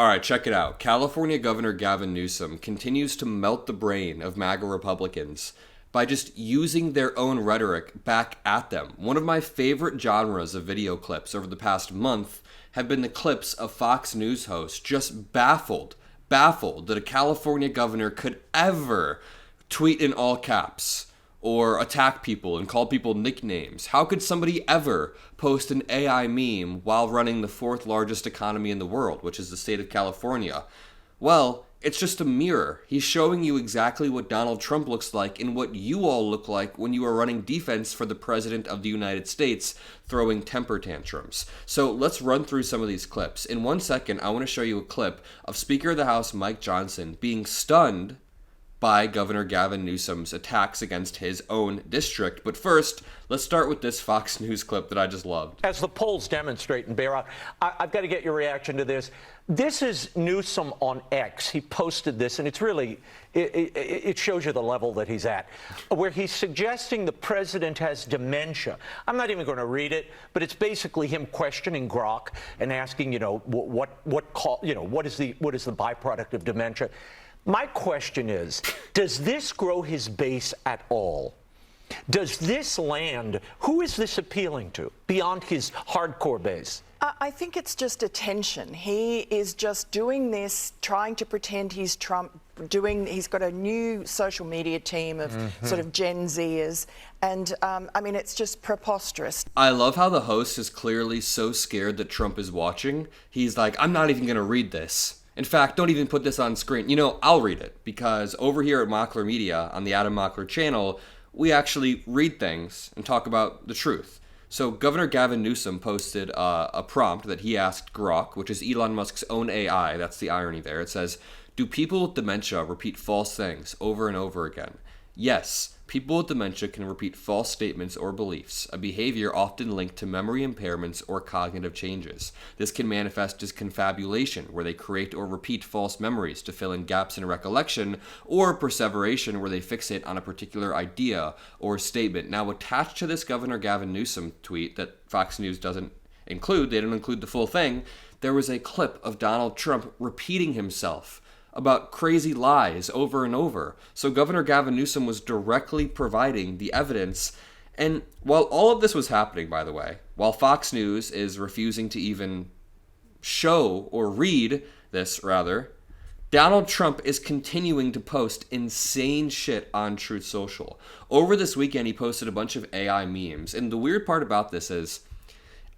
All right, check it out. California Governor Gavin Newsom continues to melt the brain of MAGA Republicans by just using their own rhetoric back at them. One of my favorite genres of video clips over the past month have been the clips of Fox News hosts just baffled that a California governor could ever tweet in all caps or attack people and call people nicknames. How could somebody ever post an AI meme while running the fourth largest economy in the world, which is the state of California? Well, it's just a mirror. He's showing you exactly what Donald Trump looks like and what you all look like when you are running defense for the President of the United States, throwing temper tantrums. So let's run through some of these clips. In 1 second, I want to show you a clip of Speaker of the House Mike Johnson being stunned by Governor Gavin Newsom's attacks against his own district. But first, let's start with this Fox News clip that I just loved. As the polls demonstrate and bear out, I've got to get your reaction to this. This is Newsom on X. He posted this, and it's really, it shows you the level that he's at, where he's suggesting the president has dementia. I'm not even going to read it, but it's basically him questioning Grok and asking, what is the byproduct of dementia? My question is, does this grow his base at all? Does this land, who is this appealing to beyond his hardcore base? I think it's just attention. He is just doing this, trying to pretend he's Trump, he's got a new social media team of sort of Gen Zers. And it's just preposterous. I love how the host is clearly so scared that Trump is watching. He's like, I'm not even going to read this. In fact, don't even put this on screen. I'll read it, because over here at Mockler Media on the Adam Mockler channel, we actually read things and talk about the truth. So Governor Gavin Newsom posted a prompt that he asked Grok, which is Elon Musk's own AI. That's the irony there. It says, do people with dementia repeat false things over and over again? Yes, people with dementia can repeat false statements or beliefs, a behavior often linked to memory impairments or cognitive changes. This can manifest as confabulation, where they create or repeat false memories to fill in gaps in recollection, or perseveration, where they fixate on a particular idea or statement. Now, attached to this Governor Gavin Newsom tweet that Fox News doesn't include, they didn't include the full thing, there was a clip of Donald Trump repeating himself about crazy lies over and over. So Governor Gavin Newsom was directly providing the evidence. And while all of this was happening, by the way, while Fox News is refusing to even show or read this, rather, Donald Trump is continuing to post insane shit on Truth Social. Over this weekend, he posted a bunch of AI memes. And the weird part about this is,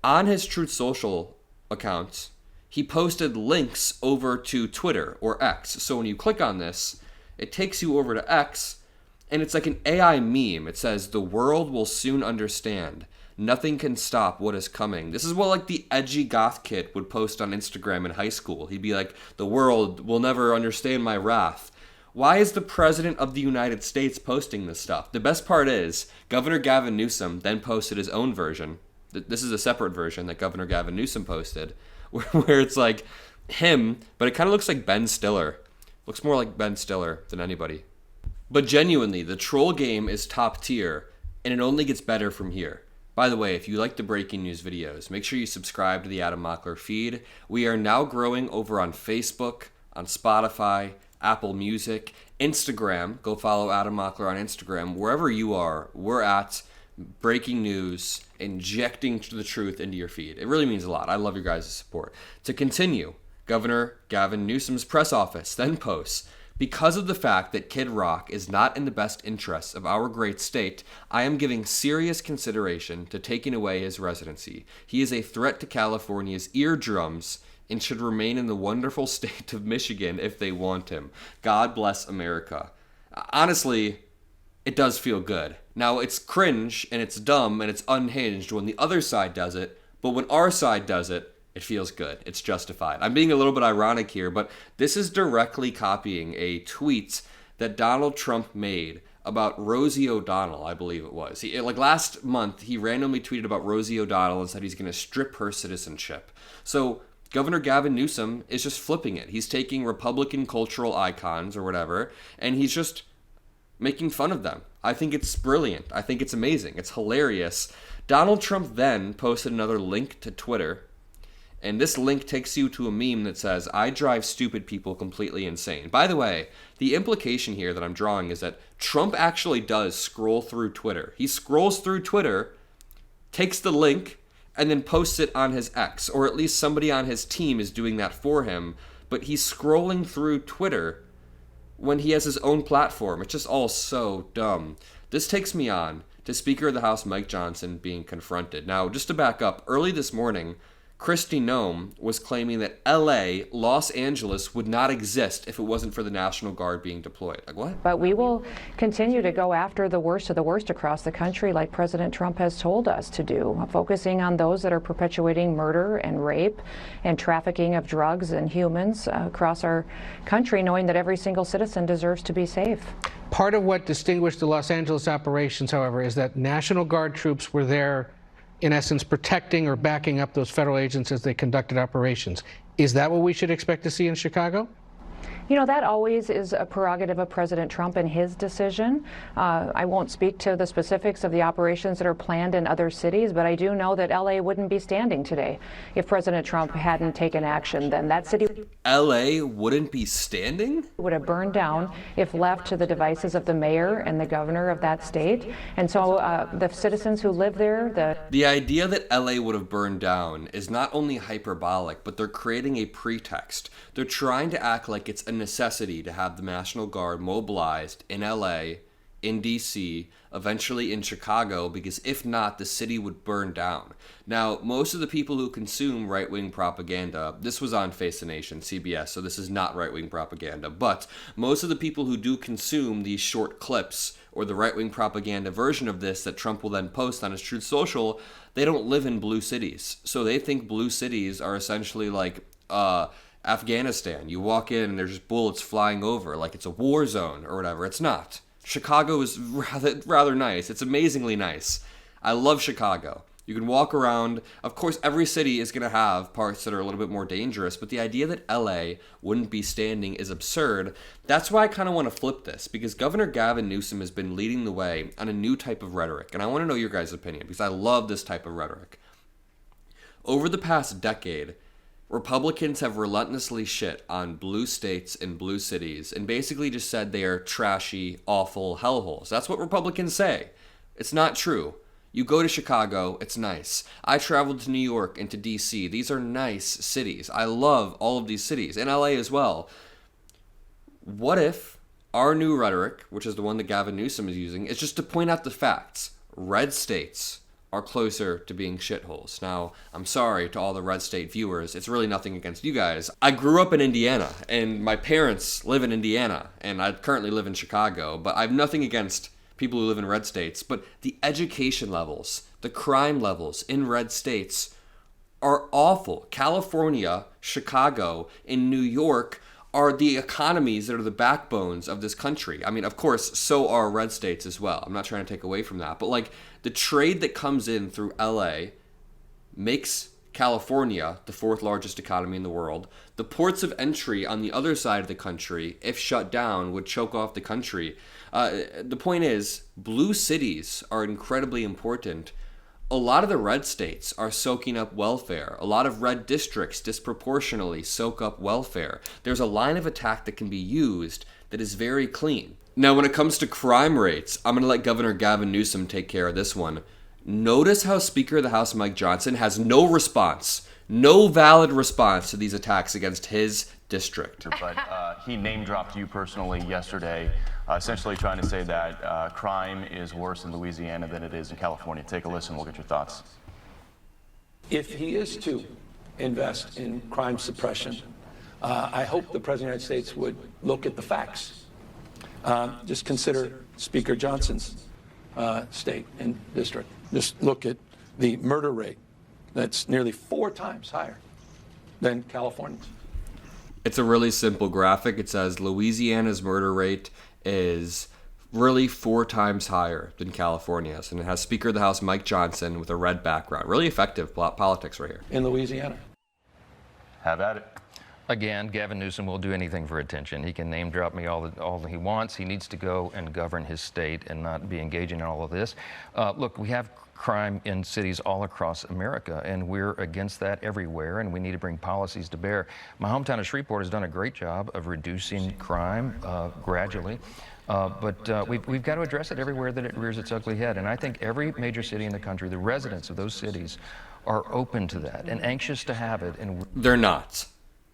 on his Truth Social accounts, he posted links over to Twitter or X. So when you click on this, it takes you over to X, and it's like an AI meme. It says, the world will soon understand. Nothing can stop what is coming. This is what like the edgy goth kid would post on Instagram in high school. He'd be like, the world will never understand my wrath. Why is the President of the United States posting this stuff? The best part is, Governor Gavin Newsom then posted his own version. This is a separate version that Governor Gavin Newsom posted, where it's like him, but it kind of looks like Ben Stiller. Looks more like Ben Stiller than anybody. But genuinely, the troll game is top tier, and it only gets better from here. By the way, if you like the breaking news videos, make sure you subscribe to the Adam Mockler feed. We are now growing over on Facebook, on Spotify, Apple Music, Instagram. Go follow Adam Mockler on Instagram. Wherever you are, we're at breaking news, injecting the truth into your feed. It really means a lot. I love your guys' support. To continue, Governor Gavin Newsom's press office then posts, because of the fact that Kid Rock is not in the best interests of our great state, I am giving serious consideration to taking away his residency. He is a threat to California's eardrums and should remain in the wonderful state of Michigan if they want him. God bless America. Honestly, it does feel good. Now, it's cringe, and it's dumb, and it's unhinged when the other side does it, but when our side does it, it feels good. It's justified. I'm being a little bit ironic here, but this is directly copying a tweet that Donald Trump made about Rosie O'Donnell, I believe it was. Last month, he randomly tweeted about Rosie O'Donnell and said he's going to strip her citizenship. So Governor Gavin Newsom is just flipping it. He's taking Republican cultural icons or whatever, and he's just making fun of them. I think it's brilliant. I think it's amazing. It's hilarious. Donald Trump then posted another link to Twitter, And this link takes you to a meme that says, I drive stupid people completely insane. By the way, the implication here that I'm drawing is that Trump actually does scroll through Twitter. He scrolls through Twitter, takes the link, and then posts it on his X. Or at least somebody on his team is doing that for him. But he's scrolling through Twitter when he has his own platform. It's just all so dumb. This takes me on to Speaker of the House Mike Johnson being confronted. Now, just to back up, early this morning, Kristi Noem was claiming that LA, Los Angeles, would not exist if it wasn't for the National Guard being deployed. Like, what? But we will continue to go after the worst of the worst across the country, like President Trump has told us to do, focusing on those that are perpetuating murder and rape and trafficking of drugs and humans across our country, knowing that every single citizen deserves to be safe. Part of what distinguished the Los Angeles operations, however, is that National Guard troops were there, in essence, protecting or backing up those federal agents as they conducted operations. Is that what we should expect to see in Chicago? You know, that always is a prerogative of President Trump and his decision. I won't speak to the specifics of the operations that are planned in other cities, but I do know that LA wouldn't be standing today if President Trump hadn't taken action. Then that city LA wouldn't be standing? would have burned down if left to the devices of the mayor and the governor of that state. And so the citizens who live there, The idea that LA would have burned down is not only hyperbolic, but they're creating a pretext. They're trying to act like it's a necessity to have the National Guard mobilized in LA, in DC, eventually in Chicago, because if not, the city would burn down. Now, most of the people who consume right-wing propaganda, this was on Face the Nation, CBS, so this is not right-wing propaganda, but most of the people who do consume these short clips or the right-wing propaganda version of this that Trump will then post on his Truth Social, they don't live in blue cities. So they think blue cities are essentially like Afghanistan. You walk in and there's just bullets flying over like it's a war zone or whatever. It's not. Chicago is rather nice. It's amazingly nice. I love Chicago. You can walk around. Of course, every city is going to have parts that are a little bit more dangerous, but the idea that LA wouldn't be standing is absurd. That's why I kind of want to flip this, because Governor Gavin Newsom has been leading the way on a new type of rhetoric, and I want to know your guys' opinion, because I love this type of rhetoric. Over the past decade, Republicans have relentlessly shit on blue states and blue cities and basically just said they are trashy, awful hellholes. That's what Republicans say. It's not true. You go to Chicago, it's nice. I traveled to New York and to DC. These are nice cities. I love all of these cities, and LA as well. What if our new rhetoric, which is the one that Gavin Newsom is using, is just to point out the facts? Red states are closer to being shitholes. Now, I'm sorry to all the red state viewers. It's really nothing against you guys. I grew up in Indiana, and my parents live in Indiana, and I currently live in Chicago, but I have nothing against people who live in red states. But the education levels, the crime levels in red states are awful. California, Chicago, and New York are the economies that are the backbones of this country. I mean, of course, so are red states as well. I'm not trying to take away from that. But like the trade that comes in through LA makes California the fourth largest economy in the world. The ports of entry on the other side of the country, if shut down, would choke off the country. The point is, blue cities are incredibly important. A lot of the red states are soaking up welfare. A lot of red districts disproportionately soak up welfare. There's a line of attack that can be used that is very clean. Now, when it comes to crime rates, I'm going to let Governor Gavin Newsom take care of this one. Notice how Speaker of the House Mike Johnson has no response, no valid response to these attacks against his district. But he name-dropped you personally yesterday, essentially trying to say that crime is worse in Louisiana than it is in California. Take a listen. We'll get your thoughts. If he is to invest in crime suppression, I hope the President of the United States would look at the facts. Just consider Speaker Johnson's state and district. Just look at the murder rate. That's nearly 4 times higher than California's. It's a really simple graphic. It says Louisiana's murder rate is really 4 times higher than California's. And it has Speaker of the House Mike Johnson with a red background. Really effective politics right here. In Louisiana. Have at it. Again, Gavin Newsom will do anything for attention. He can name drop me all he wants. He needs to go and govern his state and not be engaging in all of this. Look, we have crime in cities all across America, and we're against that everywhere, and we need to bring policies to bear. My hometown of Shreveport has done a great job of reducing crime gradually. But we've got to address it everywhere that it rears its ugly head. And I think every major city in the country, the residents of those cities, are open to that and anxious to have it. And they're not.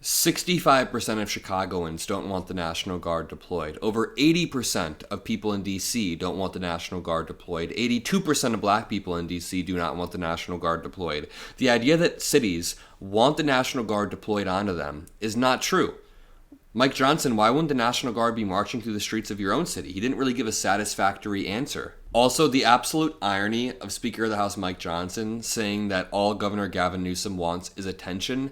65% of Chicagoans don't want the National Guard deployed. Over 80% of people in D.C. don't want the National Guard deployed. 82% of black people in D.C. do not want the National Guard deployed. The idea that cities want the National Guard deployed onto them is not true. Mike Johnson, why wouldn't the National Guard be marching through the streets of your own city? He didn't really give a satisfactory answer. Also, the absolute irony of Speaker of the House Mike Johnson saying that all Governor Gavin Newsom wants is attention.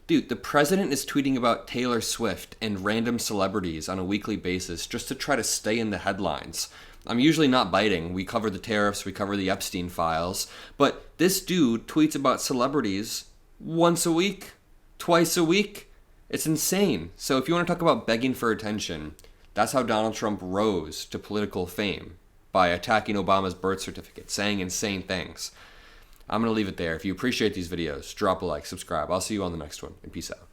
Dude, the president is tweeting about Taylor Swift and random celebrities on a weekly basis just to try to stay in the headlines. I'm usually not biting. We cover the tariffs, we cover the Epstein files. But this dude tweets about celebrities once a week, twice a week. It's insane. So if you want to talk about begging for attention, that's how Donald Trump rose to political fame, by attacking Obama's birth certificate, saying insane things. I'm going to leave it there. If you appreciate these videos, drop a like, subscribe. I'll see you on the next one, and peace out.